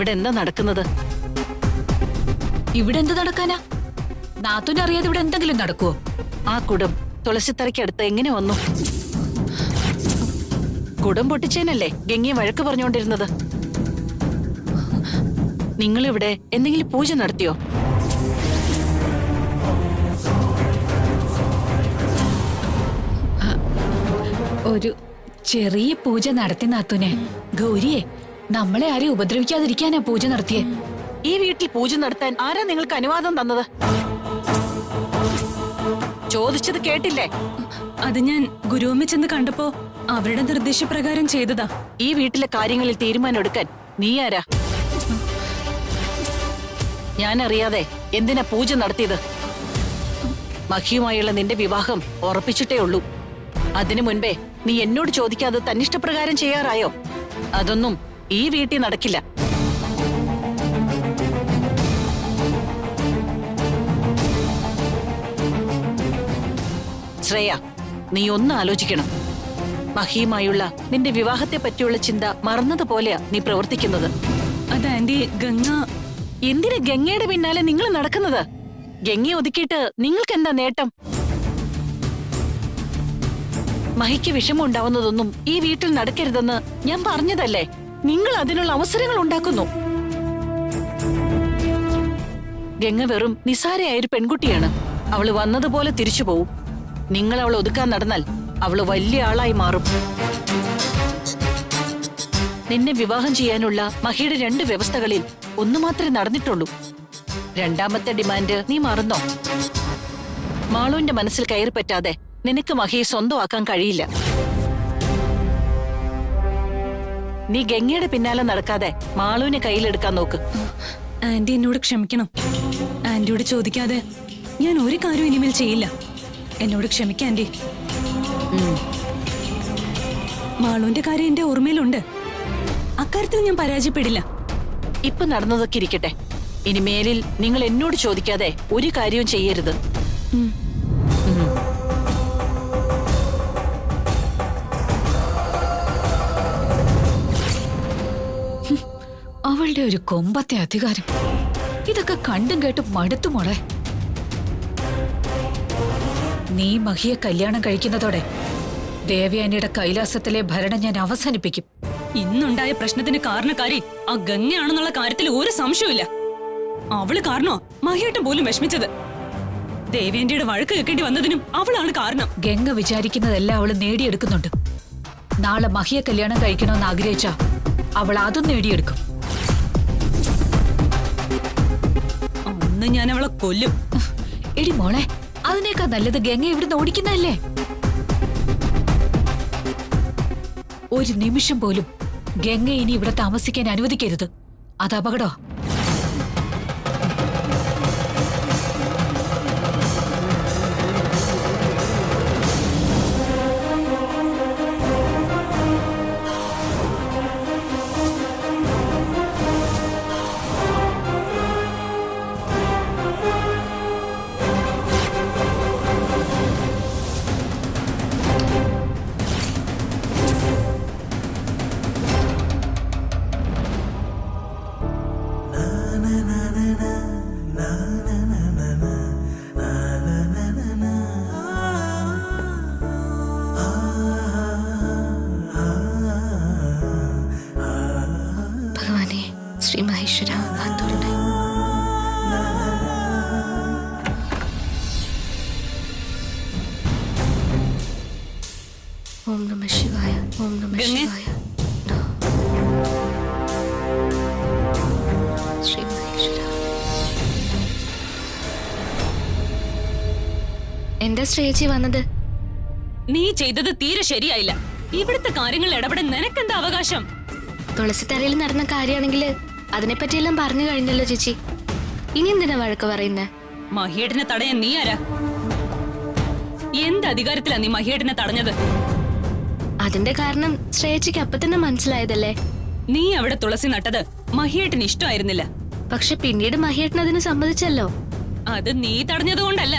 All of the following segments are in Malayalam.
ഇവിടെ എന്താ നടക്കുന്നത്? ഇവിടെ എന്ത് നടക്കാനാ? നാത്തൂനറിയാതെ ഇവിടെ എന്തെങ്കിലും നടക്കുവോ? ആ കുടം തുളസിത്തറയ്ക്കടുത്ത് എങ്ങനെ വന്നു? കുടം പൊട്ടിച്ചേനല്ലേ ഗംഗയെ വഴക്ക് പറഞ്ഞുകൊണ്ടിരുന്നത്? നിങ്ങളിവിടെ എന്തെങ്കിലും പൂജ നടത്തിയോ? ഒരു ചെറിയ പൂജ നടത്തി നാത്തൂനെ. ഗൗരിയെ, നമ്മളെ ആരെയും ഉപദ്രവിക്കാതിരിക്കാനാ പൂജ നടത്തിയേ. ഈ വീട്ടിൽ പൂജ നടത്താൻ ആരാ നിങ്ങൾക്ക് അനുവാദം തന്നത്? ചോദിച്ചത് കേട്ടില്ലേ? അത് ഞാൻ ഗുരുവമ്മ ചെന്ന് കണ്ടപ്പോ അവരുടെ നിർദ്ദേശപ്രകാരം ചെയ്തതാ. ഈ വീട്ടിലെ കാര്യങ്ങളിൽ തീരുമാനം എടുക്കാൻ നീ ആരാ? ഞാനറിയാതെ എന്തിനാ പൂജ നടത്തിയത്? മഹിയുമായുള്ള നിന്റെ വിവാഹം ഉറപ്പിച്ചിട്ടേ ഉള്ളൂ. അതിനു മുൻപേ നീ എന്നോട് ചോദിക്കാതെ തന്നിഷ്ടപ്രകാരം ചെയ്യാറായോ? അതൊന്നും ഈ വീട്ടിൽ നടക്കില്ല. ശ്രേയ, നീ ഒന്ന് ആലോചിക്കണം. മഹിയുമായുള്ള നിന്റെ വിവാഹത്തെ പറ്റിയുള്ള ചിന്ത മറന്നതുപോലെയാ നീ പ്രവർത്തിക്കുന്നത്. അത് ആന്റി, ഗംഗ എന്തിനാ ഗംഗയുടെ പിന്നാലെ നിങ്ങൾ നടക്കുന്നത്? ഗംഗയെ ഒതുക്കിയിട്ട് നിങ്ങൾക്ക് എന്താ നേട്ടം? മഹിക്ക് വിഷമം ഉണ്ടാവുന്നതൊന്നും ഈ വീട്ടിൽ നടക്കരുതെന്ന് ഞാൻ പറഞ്ഞതല്ലേ? നിങ്ങൾ അതിനുള്ള അവസരങ്ങൾ ഉണ്ടാക്കുന്നു. ഗംഗ വെറും നിസാരയായൊരു പെൺകുട്ടിയാണ്. അവള് വന്നതുപോലെ തിരിച്ചു പോവും. നിങ്ങൾ അവളെ ഒതുക്കാൻ നടന്നാൽ അവള് വലിയ ആളായി മാറും. നിന്നെ വിവാഹം ചെയ്യാനുള്ള മഹിയുടെ 2 വ്യവസ്ഥകളിൽ ഒന്ന് മാത്രമേ നടന്നിട്ടുള്ളൂ. രണ്ടാമത്തെ ഡിമാൻഡ് നീ മറന്നോ? മാളുവിന്റെ മനസ്സിൽ കയറി പറ്റാതെ നിനക്ക് മഹിയെ സ്വന്തമാക്കാൻ കഴിയില്ല. നീ ഗംഗയുടെ പിന്നാലെ നടക്കാതെ മാളുവിനെ കയ്യിലെടുക്കാൻ നോക്ക്. ആന്റി എന്നോട് ക്ഷമിക്കണം. ആന്റിയോട് ചോദിക്കാതെ ഞാൻ ഒരു കാര്യം ഇനിമേൽ ചെയ്യില്ല. എന്നോട് ക്ഷമിക്ക ആന്റി. മാളുവിന്റെ കാര്യം എന്റെ ഓർമ്മയിലുണ്ട്. അക്കാര്യത്തിൽ ഞാൻ പരാജയപ്പെടില്ല. ഇപ്പൊ നടന്നതൊക്കെ ഇരിക്കട്ടെ. ഇനി മേലിൽ നിങ്ങൾ എന്നോട് ചോദിക്കാതെ ഒരു കാര്യവും ചെയ്യരുത്. അവളുടെ ഒരു കൊമ്പത്തെ അധികാരം. ഇതൊക്കെ കണ്ടും കേട്ടും മടുത്തു മോളെ. നീ മഹിയെ കല്യാണം കഴിക്കുന്നതോടെ ദേവയാനിയുടെ കൈലാസത്തിലെ ഭരണം ഞാൻ അവസാനിപ്പിക്കും. ഇന്നുണ്ടായ പ്രശ്നത്തിന് കാരണക്കാരി ആ ഗംഗയാണെന്നുള്ള കാര്യത്തിൽ ഒരു സംശയമില്ല. അവള് കാരണോ മഹിയേട്ടൻ പോലും വിഷമിച്ചത്. ദേവേന്റിയുടെ വഴക്ക് കേൾക്കേണ്ടി വന്നതിനും അവളാണ് കാരണം. ഗംഗ വിചാരിക്കുന്നതെല്ലാം അവള് നേടിയെടുക്കുന്നുണ്ട്. നാളെ മഹിയെ കല്യാണം കഴിക്കണമെന്ന് ആഗ്രഹിച്ചാ അവൾ അതും നേടിയെടുക്കും. അന്ന് ഞാൻ അവളെ കൊല്ലും. എടി മോളെ, അതിനേക്കാൾ നല്ലത് ഗംഗ ഇവിടുന്ന് ഓടിക്കുന്നതല്ലേ? ഒരു നിമിഷം പോലും ഗംഗ ഇനി ഇവിടെ താമസിക്കാൻ അനുവദിക്കരുത്. അത് അപകടോ. श्री महेश्वरा आंदोलन ओम नमः शिवाय ओम नमः शिवाय श्री महेश्वरा എന്താ ശ്രേയച്ചി വന്നത്? നീ ചെയ്തത് തീരെ ശരിയായില്ല. ഇവിടുത്തെ കാര്യങ്ങളിൽ ഇടപെടാൻ നിനക്കെന്താ അവകാശം? തുളസിത്തറയിൽ നടന്ന കാര്യമാണെങ്കിൽ അതിനെപ്പറ്റിയെല്ലാം പറഞ്ഞു കഴിഞ്ഞല്ലോ ചേച്ചി. ഇനി എന്തിനാ വഴക്ക് പറയുന്നേ? മഹിയേട്ടനെ തടയാൻ നീ ആരാ? എന്ത് അധികാരത്തിലാ നീ മഹിയേട്ടനെ തടഞ്ഞത്? അതിന്റെ കാരണം ശ്രേയച്ചിക്ക് അപ്പൊ തന്നെ മനസ്സിലായതല്ലേ. നീ അവിടെ തുളസി നട്ടത് മഹിയേട്ടന് ഇഷ്ടമായിരുന്നില്ല. പക്ഷെ പിന്നീട് മഹിയേട്ടൻ അതിന് സമ്മതിച്ചല്ലോ. അത് നീ തടഞ്ഞതുകൊണ്ടല്ല,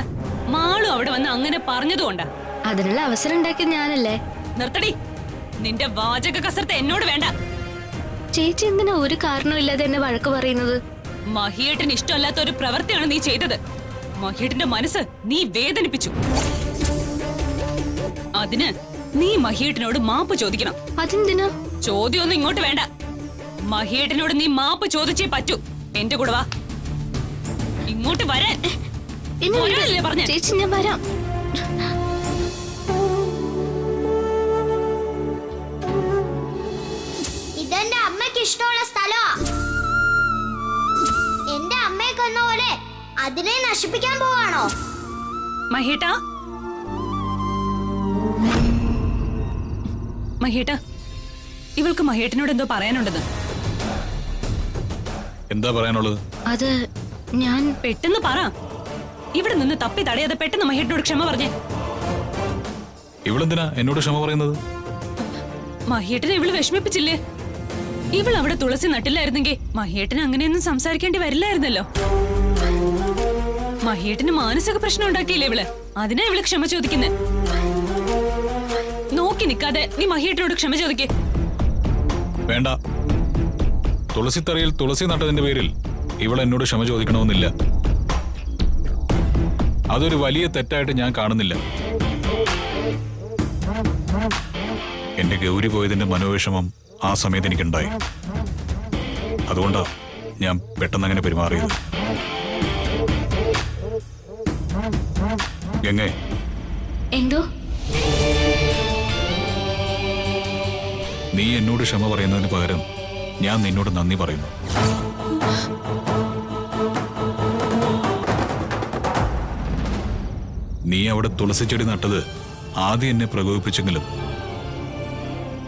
മാളു അവിടെ വന്ന് അങ്ങനെ പറഞ്ഞതുകൊണ്ടാ. അതിനുള്ള അവസരം ഉണ്ടാക്കിയത് ഞാനല്ലേ. നിർത്തടി, നിന്റെ വാചക കസർത്ത് എന്നോട് വേണ്ട. ചേച്ചി എന്തിനാ ഒരു കാരണമില്ലാതെ എന്നെ വഴക്ക് പറയുന്നത്? മഹിയേട്ടന് ഇഷ്ടമല്ലാത്ത ഒരു പ്രവൃത്തിയാണ് നീ ചെയ്തത്. മഹിയേട്ടന്റെ മനസ്സ് നീ വേദനിപ്പിച്ചു. അതിന് നീ മഹിയേട്ടനോട് മാപ്പ് ചോദിക്കണം. അതെന്തിനാ? ചോദ്യമൊന്നും ഇങ്ങോട്ട് വേണ്ട. മഹിയേട്ടനോട് നീ മാപ്പ് ചോദിച്ചേ പറ്റൂ. എന്റെ കൂടെ വാ. ഇങ്ങോട്ട് വരാൻ. എന്നെ വിട്. വരാനല്ലേ പറഞ്ഞെ? ചേച്ചി ഞാൻ വരാം. ഇതെന്റെ അമ്മയ്ക്ക് ഇഷ്ടമുള്ള സ്ഥലമാ. എന്റെ അമ്മയെ കൊന്ന പോലെ അതിനെ നശിപ്പിക്കാൻ പോവാണോ? മഹിയേട്ടാ, മഹിയേട്ടാ, ഇവൾക്ക് മഹിയേട്ടനോട് എന്തോ പറയാനുണ്ടെന്ന്. എന്താ പറയാനുള്ളത്? അത് ഞാൻ പെട്ടെന്ന് പറ. ഇവിടെ നിന്ന് തപ്പി തടയാതെ പെട്ടെന്ന് മഹിയേട്ടനോട് ക്ഷമ പറഞ്ഞേ. ഇവളെന്തിനാ എന്നോട് ക്ഷമ പറയുന്നത്? മഹിയേട്ടനെ ഇവള് വിഷമിപ്പിച്ചില്ലേ? ഇവൾ അവിടെ തുളസി നട്ടില്ലായിരുന്നെങ്കിൽ മഹിയേട്ടന് അങ്ങനെയൊന്നും സംസാരിക്കേണ്ടി വരില്ലായിരുന്നല്ലോ. മഹിയേട്ടന് മാനസിക പ്രശ്നം ഉണ്ടാക്കിയില്ലേ ഇവള്? അതിനാ ഇവള് ക്ഷമ ചോദിക്കുന്നെ. നോക്കി നിക്കാതെ നീ മഹിയേട്ടനോട് ക്ഷമ ചോദിക്കേ. വേണ്ട. തുളസിത്തറയിൽ തുളസി നട്ടതിന്റെ പേരിൽ ഇവൾ എന്നോട് ക്ഷമ ചോദിക്കണമെന്നില്ല. അതൊരു വലിയ തെറ്റായിട്ട് ഞാൻ കാണുന്നില്ല. എന്റെ ഗൗരി പോയതിന്റെ മനോവിഷമം ആ സമയത്ത് എനിക്കുണ്ടായി. അതുകൊണ്ടാ ഞാൻ പെട്ടെന്ന് അങ്ങനെ പെരുമാറിയത്. ഗംഗേ, എന്തോ നീ എന്നോട് ക്ഷമ പറയുന്നതിന് പകരം ഞാൻ നിന്നോട് നന്ദി പറയുന്നു. നീ അവിടെ തുളസിച്ചെടി നട്ടത് ആദ്യം എന്നെ പ്രകോപിപ്പിച്ചെങ്കിലും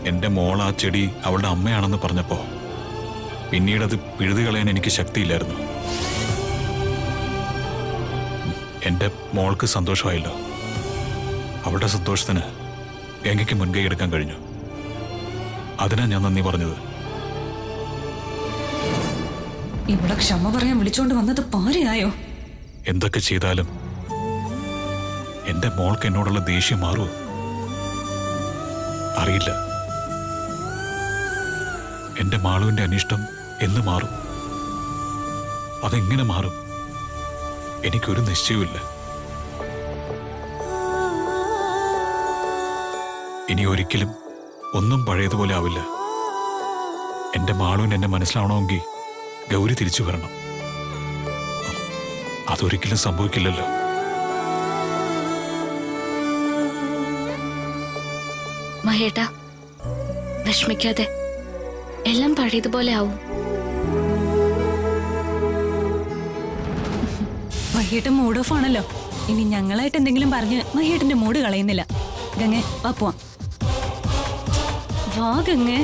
എന്റെ മോൾ ആ ചെടി അവളുടെ അമ്മയാണെന്ന് പറഞ്ഞപ്പോ പിന്നീട് അത് പിഴുതു കളയാൻ എനിക്ക് ശക്തിയില്ലായിരുന്നു. എന്റെ മോൾക്ക് സന്തോഷമായല്ലോ. അവളുടെ സന്തോഷത്തിന് ഗംഗയ്ക്ക് മുൻകൈ എടുക്കാൻ കഴിഞ്ഞു. അതിനാ ഞാൻ നന്ദി പറഞ്ഞത്. ഇവിടെ ക്ഷമ പറയാൻ വിളിച്ചോണ്ട് വന്നത് പാരയായോ? എന്തൊക്കെ ചെയ്താലും എന്റെ മോൾക്ക് എന്നോടുള്ള ദേഷ്യം മാറുമോ അറിയില്ല. എന്റെ മാളുവിന്റെ അനിഷ്ടം എന്ന് മാറും? അതെങ്ങനെ മാറും? എനിക്കൊരു നിശ്ചയവുമില്ല. ഇനി ഒരിക്കലും ഒന്നും പഴയതുപോലെ ആവില്ല. എന്റെ മാളുവിന് എന്നെ മനസ്സിലാവണമെങ്കിൽ ഗൗരി തിരിച്ചു വരണം. അതൊരിക്കലും സംഭവിക്കില്ലല്ലോ. മഹേട്ടാ, വിഷമിക്കാതെ. എല്ലാം പഴയതുപോലെ ആവും. മഹിയേട്ടൻ മൂഡ് ഓഫ് ആണല്ലോ. ഇനി ഞങ്ങളായിട്ട് എന്തെങ്കിലും പറഞ്ഞ് മഹിയേട്ടന്റെ മൂഡ് കളയുന്നില്ല. ഗംഗേ, വാ പോവാം. വാ ഗംഗേ.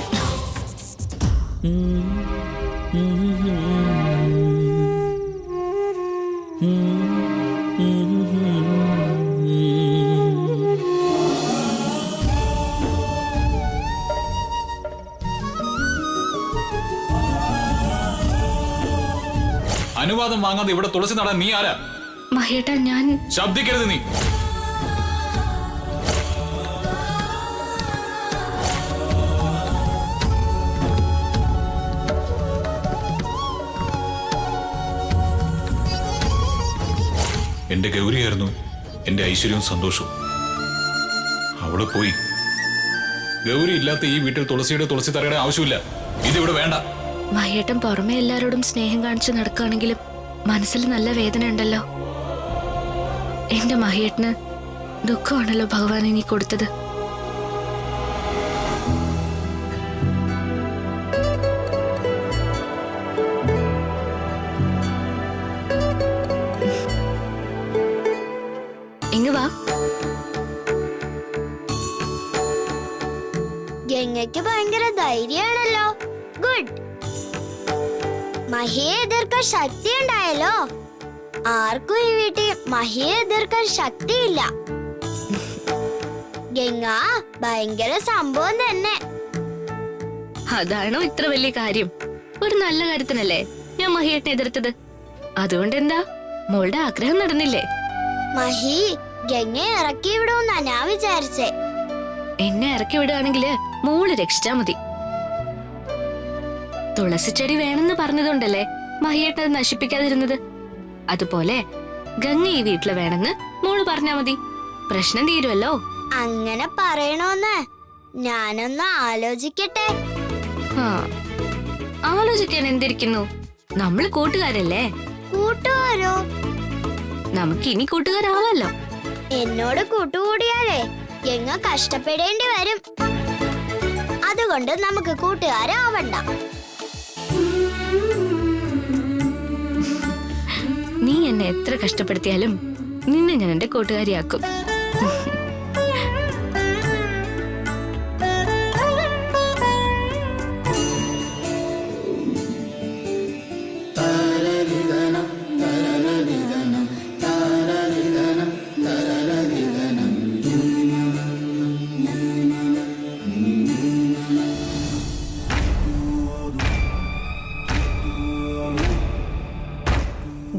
അനുവാദം വാങ്ങാതെ ഇവിടെ തുളസി നടാൻ നീ ആരാ? മഹേട്ടാ, ഞാൻ ശബ്ദിക്കരുത് നീ. എന്റെ ഗൗരിയായിരുന്നു എന്റെ ഐശ്വര്യവും സന്തോഷവും. അവള് പോയി. ഗൗരി ഇല്ലാത്ത ഈ വീട്ടിൽ തുളസി തറയുടെ ആവശ്യമില്ല. ഇതിവിടെ വേണ്ട. മഹേട്ടൻ പുറമെ എല്ലാരോടും സ്നേഹം കാണിച്ച് നടക്കുകയാണെങ്കിലും മനസ്സിൽ നല്ല വേദന ഉണ്ടല്ലോ. എന്റെ മഹേട്ടന് ദുഃഖമാണല്ലോ ഭഗവാൻ ഇനി കൊടുത്തത്. ഇങ്ങ് വാ. ഗംഗയ്ക്ക് ഭയങ്കര ധൈര്യമാണല്ലോ. ഗുഡ്. മഹിയെ എതിർക്കാൻ ശക്തി ഉണ്ടായല്ലോ. ആർക്കും ഈ വീട്ടിൽ മഹിയെ എതിർക്കാൻ ശക്തിയില്ല. ഗംഗ ഭയങ്കര സംഭവം തന്നെ. അതാണോ ഇത്ര വലിയ കാര്യം? ഒരു നല്ല കാര്യത്തിനല്ലേ ഞാൻ മഹിയേട്ടനെ എതിർത്തത്. അതുകൊണ്ട് എന്താ, മോളുടെ ആഗ്രഹം നടന്നില്ലേ? മഹി ഗംഗയെ ഇറക്കി വിടുമെന്നാ ഞാൻ വിചാരിച്ചേ. എന്നെ ഇറക്കി വിടുകയാണെങ്കിൽ മോള് രക്ഷിച്ചാ മതി. തുളസിച്ചെടി വേണമെന്ന് പറഞ്ഞതുകൊണ്ടല്ലേ മഹിയേട്ടൻ അത് നശിപ്പിക്കാതിരുന്നത്. അതുപോലെ ഗംഗ ഈ വീട്ടില് വേണമെന്ന് മോള് പറഞ്ഞാ മതി, പ്രശ്നം തീരുമല്ലോ. അങ്ങനെ പറയണോന്ന് ഞാനൊന്ന് ആലോചിക്കട്ടെ. ആ, ആലോചിക്കാൻ എന്തിരിക്കുന്നു? നമ്മള് കൂട്ടുകാരല്ലേ. കൂട്ടുകാരോ? നമുക്കിനി കൂട്ടുകാരാവാലോ. എന്നോട് കൂട്ടുകൂടിയാലേ ഗംഗ കഷ്ടപ്പെടേണ്ടി വരും. അതുകൊണ്ട് നമുക്ക് കൂട്ടുകാരാവണ്ട. നീ എന്നെ എത്ര കഷ്ടപ്പെടുത്തിയാലും നിന്നെ ഞാൻ എന്റെ കൂട്ടുകാരിയാക്കും.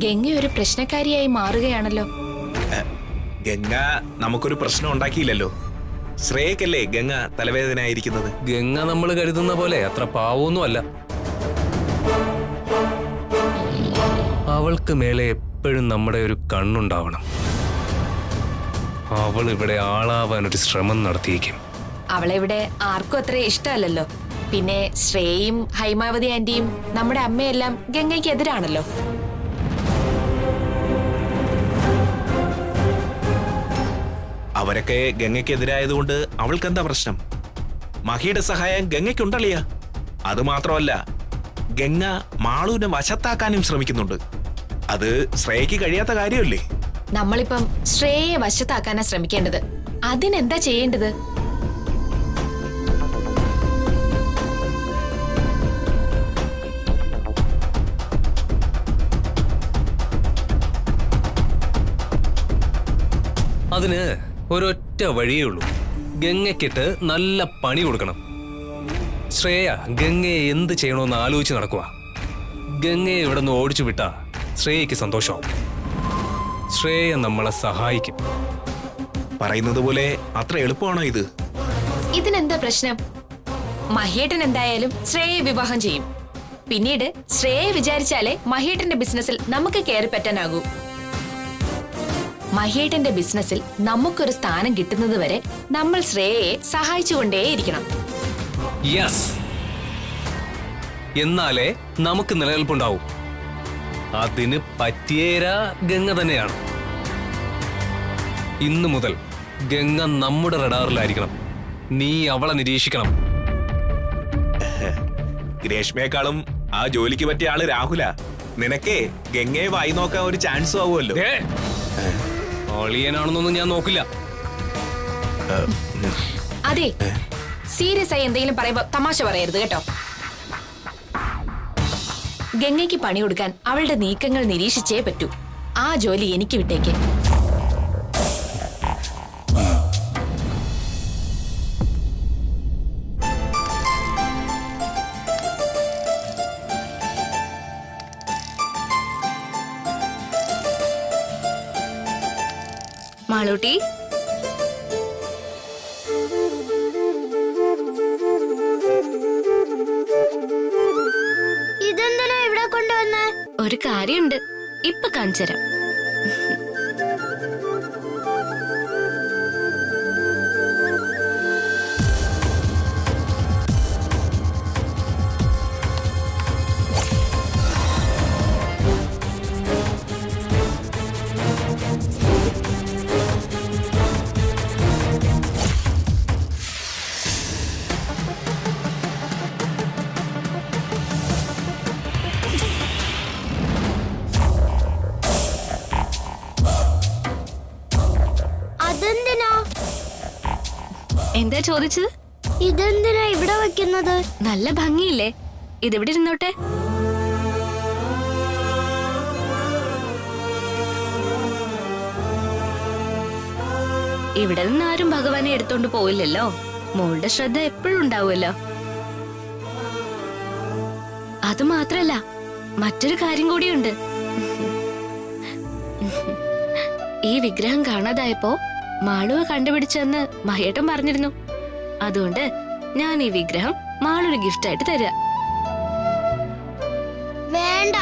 ഗംഗ ഒരു പ്രശ്നക്കാരിയായി മാറുകയാണല്ലോ. ഗംഗ നമുക്കൊരു പ്രശ്നം ഉണ്ടാക്കിയില്ലല്ലോ. ശ്രേയക്കല്ലേ ഗംഗ തലവേദനയായിരിക്കുന്നത്. ഗംഗ നമ്മൾ കരുതുന്ന പോലെ അത്ര പാവൊന്നും അല്ല. അവൾക്ക് മേലെ എപ്പോഴും നമ്മുടെ ഒരു കണ്ണുണ്ടാവണം. അവൾ ഇവിടെ ആളാവാൻ ഒരു ശ്രമം നടത്തിയേക്കും. അവളെ ഇവിടെ ആർക്കും അത്ര ഇഷ്ടമല്ലല്ലോ. പിന്നെ ശ്രേയും ഹൈമാവതി ആന്റിയും നമ്മുടെ അമ്മയെല്ലാം ഗംഗയ്ക്ക് എതിരാണല്ലോ. അവരൊക്കെ ഗംഗയ്ക്കെതിരായതുകൊണ്ട് അവൾക്ക് എന്താ പ്രശ്നം? മഹിയുടെ സഹായം ഗംഗയ്ക്കുണ്ടല്ലിയ. അത് മാത്രമല്ല, ഗംഗ മാളുവിനെ വശത്താക്കാനും ശ്രമിക്കുന്നുണ്ട്. അത് ശ്രേയയ്ക്ക് കഴിയാത്ത കാര്യമല്ലേ? നമ്മളിപ്പം ശ്രേയെ വശത്താക്കാനാ ശ്രമിക്കേണ്ടത്. അതിനെന്താ ചെയ്യേണ്ടത്? അതിന് ഒരൊറ്റ വഴിയേ ഉള്ളൂ. ഗംഗയ്ക്കിട്ട് നല്ല പണി കൊടുക്കണം. ശ്രേയ ഗംഗയെ എന്ത് ചെയ്യണമെന്ന് ആലോചിച്ച് നടക്കുക. ഗംഗയെ ഇവിടെ നിന്ന് ഓടിച്ചു വിട്ടാ ശ്രേയയ്ക്ക് സന്തോഷമാവും. ശ്രേയ നമ്മളെ സഹായിക്കും. പറയുന്നത് പോലെ അത്ര എളുപ്പമാണോ ഇത്? ഇതിനെന്താ പ്രശ്നം? മഹേട്ടൻ എന്തായാലും ശ്രേയെ വിവാഹം ചെയ്യും. പിന്നീട് ശ്രേയെ വിചാരിച്ചാലേ മഹേട്ടന്റെ ബിസിനസ്സിൽ നമുക്ക് കയറി പറ്റാനാകൂ. മഹേട്ടന്റെ ബിസിനസ്സിൽ നമുക്കൊരു സ്ഥാനം കിട്ടുന്നത് വരെ നമ്മൾ ശ്രേയയെ സഹായിച്ചുകൊണ്ടേയിരിക്കണം. യെസ്, എന്നാലേ നമുക്ക് നിലനിൽപ്പുണ്ടാവും. അതിന് പറ്റിയേരാ ഗംഗ തന്നെയാണ്. ഇന്നു മുതൽ ഗംഗ നമ്മുടെ റഡാറിലായിരിക്കണം. നീ അവളെ നിരീക്ഷിക്കണം. ഗ്രേഷ്മയെക്കാളും ആ ജോലിക്ക് പറ്റിയ ആള് രാഹുല. നിനക്കേ ഗംഗയെ വായി നോക്കാൻ ഒരു ചാൻസ് ആവുമല്ലോ. അളിയനാണെന്നൊന്നും ഞാൻ നോക്കില്ല. അതെ, സീരിയസ് ആയി എന്തെങ്കിലും പറയുമ്പോ തമാശ പറയരുത് കേട്ടോ. ഗംഗയ്ക്ക് പണി കൊടുക്കാൻ അവളുടെ നീക്കങ്ങൾ നിരീക്ഷിച്ചേ പറ്റൂ. ആ ജോലി എനിക്ക് വിട്ടേക്ക്. മാളൂട്ടി, ഇതെന്തിനാ ഇവിടെ കൊണ്ടുവന്നേ? ഒരു കാര്യമുണ്ട്, ഇപ്പൊ കാണിച്ചുതരാം. എന്താ ചോദിച്ചത്? ഇതെന്തിനാ ഇവിടെ വെക്കുന്നത്? നല്ല ഭംഗിയില്ലേ? ഇതിവിടെ ഇരുന്നോട്ടെ. ഇവിടെ നിന്ന് ആരും ഭഗവാനെ എടുത്തോണ്ട് പോയില്ലല്ലോ. മോളുടെ ശ്രദ്ധ എപ്പോഴും ഉണ്ടാവുമല്ലോ. അത് മാത്രല്ല, മറ്റൊരു കാര്യം കൂടിയുണ്ട്. ഈ വിഗ്രഹം കാണാതായപ്പോ മാളുവ കണ്ടുപിടിച്ചെന്ന് മഹേട്ടൻ പറഞ്ഞിരുന്നു. അതുകൊണ്ട് ഞാൻ ഈ വിഗ്രഹം മാളൊരു ഗിഫ്റ്റ് ആയിട്ട് തരാം. വേണ്ട,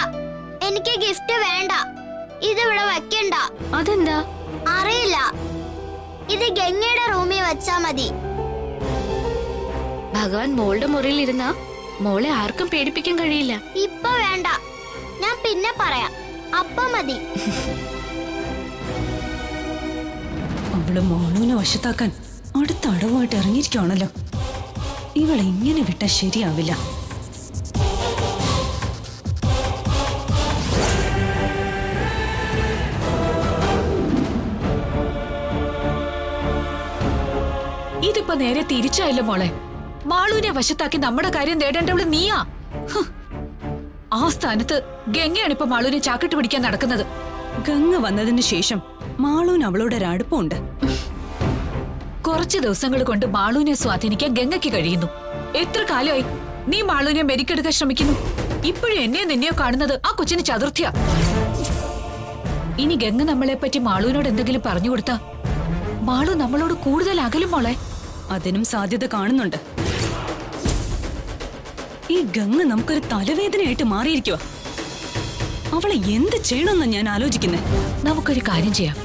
എനിക്ക് ഗിഫ്റ്റ് വേണ്ട. ഇതിവിടെ വെക്കണ്ട. അതെന്താ? അറിയില്ല, ഇത് ഗംഗയുടെ റൂമിൽ വെച്ചാ മതി. ഭഗവാൻ മോളുടെ മുറിയിൽ ഇരുന്നാ മോളെ ആർക്കും പേടിപ്പിക്കാൻ കഴിയില്ല. ഇപ്പൊ വേണ്ട, ഞാൻ പിന്നെ പറയാം. അപ്പ മതി. അവള് മാളൂനെ വശത്താക്കാൻ അടുത്ത അടവുമായിട്ട് ഇറങ്ങിയിരിക്കുവാണല്ലോ. ഇവളെ ഇങ്ങനെ വിട്ടാൽ ശരിയാവില്ല. ഇതിപ്പോ നേരെ തിരിച്ചായില്ല മോളെ. മാളൂനെ വശത്താക്കി നമ്മുടെ കാര്യം നേടേണ്ടവള് നീയാ. ഹ്. ആ സ്ഥാനത്ത് ഗംഗയാണ് ഇപ്പൊ മാളൂനെ ചാക്കിട്ട് പിടിക്കാൻ നടക്കുന്നത്. ഗംഗ വന്നതിന് ശേഷം മാളൂന് അവളോട് ഒരു അടുപ്പമുണ്ട്. കുറച്ച് ദിവസങ്ങൾ കൊണ്ട് മാളൂനെ സ്വാധീനിക്കാൻ ഗംഗയ്ക്ക് കഴിയുന്നു. എത്ര കാലമായി നീ മാളൂനെ മെരുക്കെടുക്കാൻ ശ്രമിക്കുന്നു. ഇപ്പോഴും എന്നെയോ നിന്നെയോ കാണുന്നത് ആ കൊച്ചിന് ചതുർത്ഥിയാ. ഇനി ഗംഗ നമ്മളെ പറ്റി മാളൂനോട് എന്തെങ്കിലും പറഞ്ഞു കൊടുത്താ മാളു നമ്മളോട് കൂടുതൽ അകലും മോളെ. അതിനും സാധ്യത കാണുന്നുണ്ട്. ഈ ഗംഗ നമുക്കൊരു തലവേദനയായിട്ട് മാറിയിരിക്കുക. അവളെ എന്ത് ചെയ്യണമെന്ന് ഞാൻ ആലോചിക്കുന്നേ. നമുക്കൊരു കാര്യം ചെയ്യാം.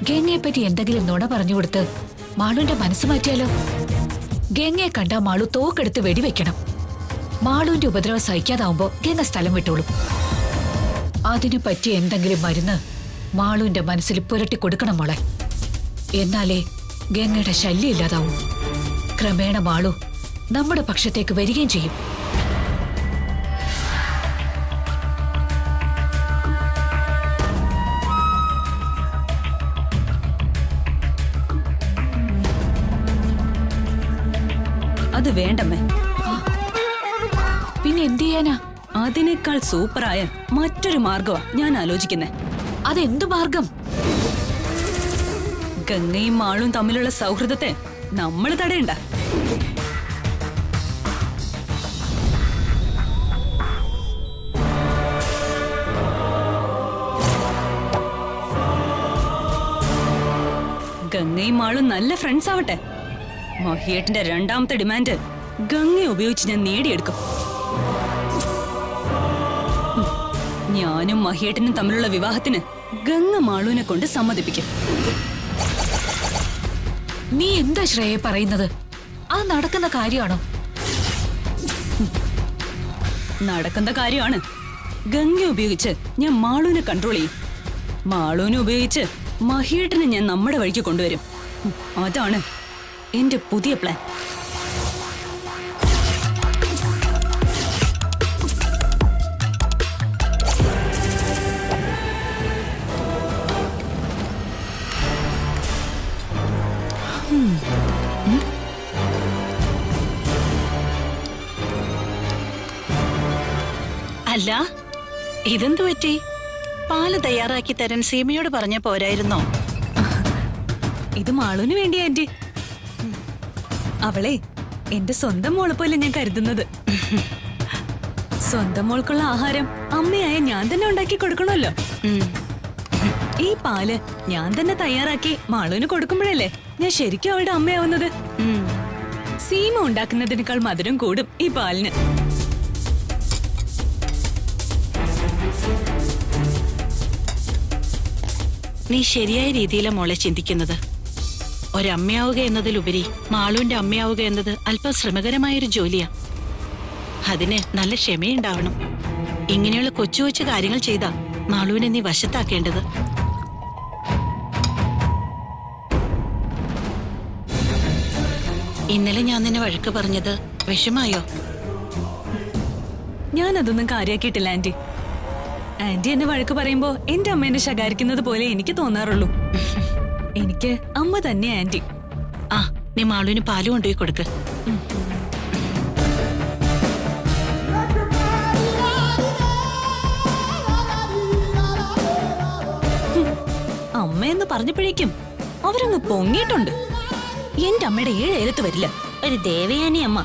ഗംഗയെ പറ്റി എന്തെങ്കിലും നുണ പറഞ്ഞു കൊടുത്ത് മാളുവിന്റെ മനസ്സ് മാറ്റിയാലോ? ഗംഗയെ കണ്ട മാളു തോക്കെടുത്ത് വെടിവെക്കണം. മാളുവിന്റെ ഉപദ്രവം സഹിക്കാതാവുമ്പോ ഗംഗ സ്ഥലം വിട്ടോളും. അതിനു പറ്റിയ എന്തെങ്കിലും മരുന്ന് മാളുവിന്റെ മനസ്സിൽ പുരട്ടി കൊടുക്കണം മോളെ. എന്നാലേ ഗംഗയുടെ ശല്യം ഇല്ലാതാവും. ക്രമേണ മാളു നമ്മുടെ പക്ഷത്തേക്ക് വരികയും ചെയ്യും. അത് വേണ്ടമ്മേ. പിന്നെ എന്ത് ചെയ്യാനാ? അതിനേക്കാൾ സൂപ്പറായ മറ്റൊരു മാർഗമാ ഞാൻ ആലോചിക്കുന്നേ. അതെന്തു മാർഗം? ഗംഗയും മാളും തമ്മിലുള്ള സൗഹൃദത്തെ നമ്മൾ തടയണ്ട. ഗംഗയും മാളും നല്ല ഫ്രണ്ട്സ് ആവട്ടെ. മഹിയേട്ടന്റെ രണ്ടാമത്തെ ഡിമാൻഡ് ഗംഗയെ ഉപയോഗിച്ച് ഞാൻ നേടിയെടുക്കും. ഞാനും മഹിയേട്ടനും തമ്മിലുള്ള വിവാഹത്തിന് ഗംഗ മാളുവിനെ കൊണ്ട് സമ്മതിപ്പിക്കും. നീ എന്താ ശ്രേയ പറയുന്നത്? അത് നടക്കുന്ന കാര്യമാണോ? നടക്കുന്ന കാര്യമാണ്. ഗംഗ ഉപയോഗിച്ച് ഞാൻ മാളുവിനെ കൺട്രോൾ ചെയ്യും. മാളുവിനെ ഉപയോഗിച്ച് മഹിയേട്ടനെ ഞാൻ നമ്മുടെ വഴിക്ക് കൊണ്ടുവരും. അതാണ് എന്റെ പുതിയ പ്ലാൻ. അല്ല, ഇതെന്തു പറ്റി? പാല് തയ്യാറാക്കി തരാൻ സീമയോട് പറഞ്ഞ പോരായിരുന്നോ? ഇത് മാളുവിന് വേണ്ടി ആന്റി. അവളെ എന്റെ സ്വന്തം മോളെ പോലെ ഞാൻ കരുതുന്നത്. സ്വന്തം മോൾക്കുള്ള ആഹാരം അമ്മയായ ഞാൻ തന്നെ ഉണ്ടാക്കി കൊടുക്കണമല്ലോ. ഈ പാല് ഞാൻ തന്നെ തയ്യാറാക്കി മാളുവിന് കൊടുക്കുമ്പോഴല്ലേ ഞാൻ ശരിക്കും അവളുടെ അമ്മയാവുന്നത്. സീമ ഉണ്ടാക്കുന്നതിനേക്കാൾ മധുരം കൂടും ഈ പാലിന്. നീ ശരിയായ രീതിയിലാണ് മോളെ ചിന്തിക്കുന്നത്. ഒരമ്മയാവുക എന്നതിലുപരി മാളുവിന്റെ അമ്മയാവുക എന്നത് അല്പം ശ്രമകരമായൊരു ജോലിയാ. അതിന് നല്ല ക്ഷമയുണ്ടാവണം. ഇങ്ങനെയുള്ള കൊച്ചു കൊച്ചു കാര്യങ്ങൾ ചെയ്താ മാളുവിനെ നീ വശത്താക്കേണ്ടത്. ഇന്നലെ ഞാൻ നിന്നെ വഴക്ക് പറഞ്ഞത് വിഷമായോ? ഞാനതൊന്നും കാര്യാക്കിയിട്ടില്ല ആന്റി. ആന്റി എന്നെ വഴക്ക് പറയുമ്പോ എന്റെ അമ്മേനെ ശകാരിക്കുന്നത് പോലെ എനിക്ക് തോന്നാറുള്ളൂ. എനിക്ക് അമ്മ തന്നെ ആന്റി. ആ, നീ മാളുവിന് പാല് കൊണ്ടുപോയി കൊടുക്ക്. അമ്മയെന്ന് പറഞ്ഞപ്പോഴേക്കും അവരങ്ങ് പൊങ്ങിയിട്ടുണ്ട്. എന്റെ അമ്മയുടെ 7 ഏലത്ത് വരില്ല. ഒരു ദേവയാനി അമ്മ.